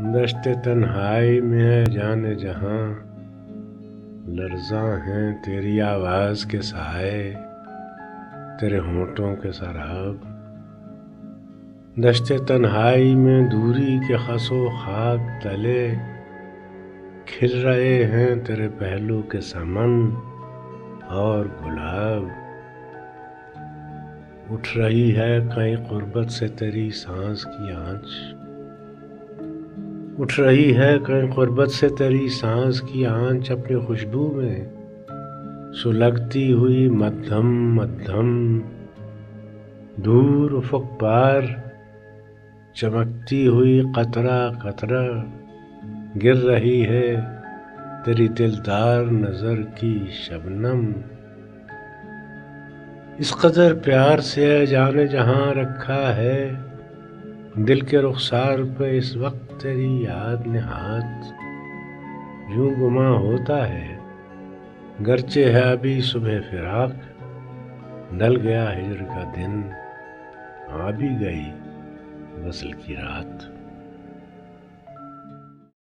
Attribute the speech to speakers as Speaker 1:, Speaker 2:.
Speaker 1: دشت تنہائی میں ہے جان جہاں، لرزاں ہیں تیری آواز کے سائے، تیرے ہونٹوں کے سراب۔ دشت تنہائی میں دوری کے خس و خاک تلے، کھل رہے ہیں تیرے پہلو کے سمن اور گلاب۔ اٹھ رہی ہے کہیں قربت سے تیری سانس کی آنچ، اٹھ رہی ہے کہیں قربت سے تیری سانس کی آنچ، اپنی خوشبو میں سلگتی ہوئی مدھم مدھم۔ دور افق پار چمکتی ہوئی قطرہ قطرہ، گر رہی ہے تیری دلدار نظر کی شبنم۔ اس قدر پیار سے جان جہاں رکھا ہے دل کے رخسار پہ اس وقت تیری یاد نہاد، یوں گماں ہوتا ہے گرچہ ہے ابھی صبح فراق، ڈل گیا ہجر کا دن، آ بھی گئی وصل کی رات۔